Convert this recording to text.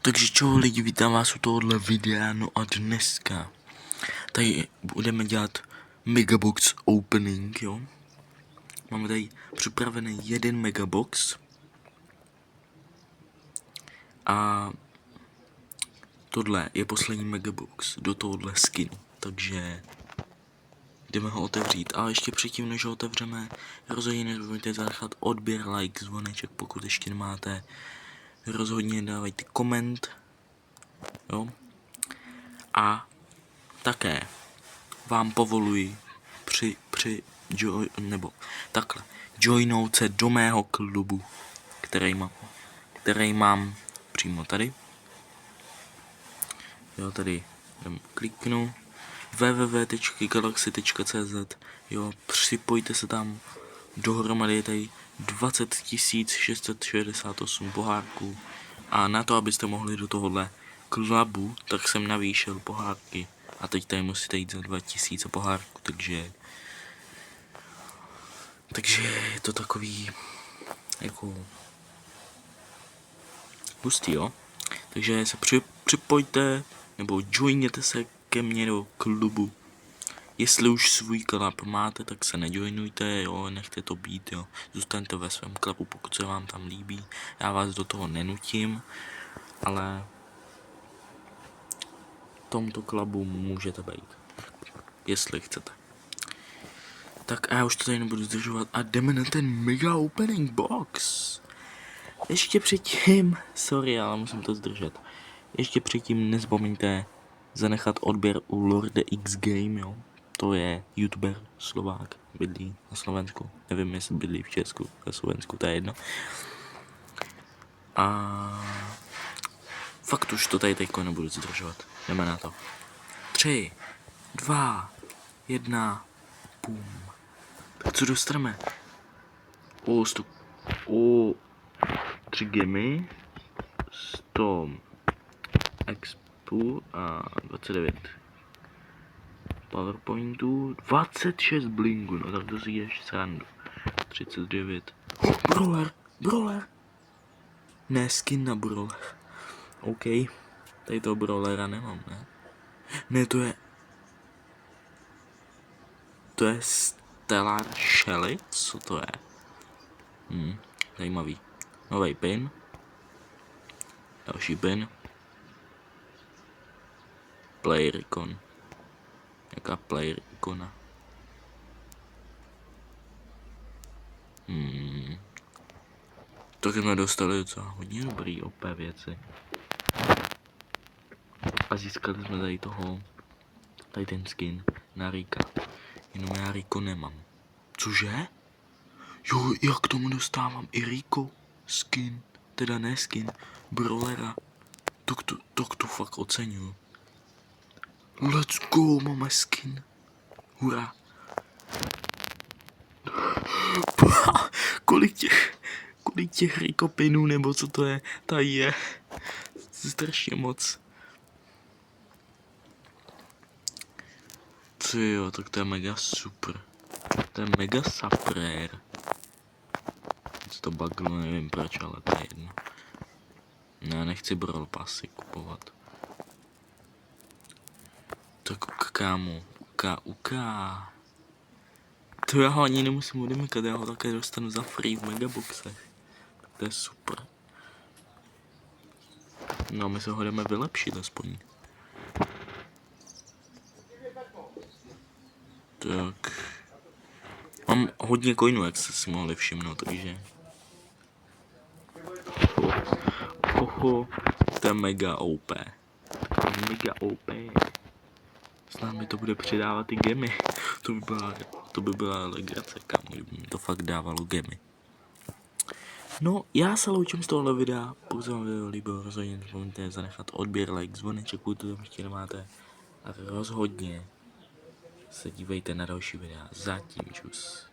Takže čau lidi, vítám vás u tohohle videa, no a dneska tady budeme dělat Megabox opening, jo. Máme tady připravený jeden Megabox a tohle je poslední Megabox do tohohle skinu, takže jdeme ho otevřít. Ale ještě předtím, než ho otevřeme, rozhodně nezapomeňte zanechat odběr, like, zvoneček, pokud ještě nemáte. Rozhodně dávajte koment, jo. A také vám povoluji joinout se do mého klubu, který mám přímo tady. Jo, tady kliknu www.galaxy.cz, jo, připojte se tam, dohromady je tady 20 668 pohárků a na to, abyste mohli do tohohle klubu, tak jsem navýšil pohárky a teď tady musíte jít za 2000 pohárků, takže je to takový jako hustý, jo. Takže se připojte nebo joiněte se ke mně do klubu. Jestli už svůj klub máte, tak se nejoinujte, jo, nechte to být, jo. Zůstaňte ve svém klubu, pokud se vám tam líbí. Já vás do toho nenutím, ale v tomto klubu můžete být, jestli chcete. Tak a já už to tady nebudu zdržovat a jdeme na ten mega opening box. Ještě předtím, sorry, ale musím to zdržet. Ještě předtím nezapomeňte zanechat odběr u Lorde X Game, jo. To je youtuber Slovák, bydlí na Slovensku. Nevím, jestli bydlí v Česku, na Slovensku, to je jedno. A fakt už to tady teďko nebudu zdržovat. Jdeme na to. 3, 2, 1, pum. Tak co dostaneme? 3 gemy, 100 expu a 29 powerpointů, 26 blingu, no tak to si jdeš srandu. 39 brawler, ne, skin na brawler. OK, tady toho brawlera nemám, ne? Ne, to je Stellar Shelly, co to je? Zajímavý. Nový pin. Další pin. Player icon. Jaká player ikona? Tak jsme dostali docela hodně dobrý OP věci. A získali jsme tady ten skin na Rika. Jenom já Riko nemám. Cože? Jo, já k tomu dostávám i Riko skin. Teda ne skin, brawlera. Tak to fakt oceňuju. Let's go, máme skin. Hurá. Kolik těch Riko pinů, nebo co to je, tady je. Strašně moc. Co jo, tak to je mega super. To je mega super. Co to buglo, nevím proč, ale to je jedno. Já nechci Brawl Passy kupovat. Tak kámo, uká. To já ho ani nemusím odemykat, já ho také dostanu za free v Megaboxech. To je super. No, my se ho jdeme vylepšit aspoň. Tak. Mám hodně coinů, jak jste si mohli všimnout, takže. To je mega OP. Mega OP. Snad mi to bude přidávat i gemy. To by byla legrace, kam kdyby mi to fakt dávalo gemy. No, já se loučím z tohohle videa. Pokud se vám video líbilo, rozhodně nezapomeňte zanechat odběr, like, zvoneček, pokud to tam ještě nemáte. A rozhodně se dívejte na další videa. Zatím čus.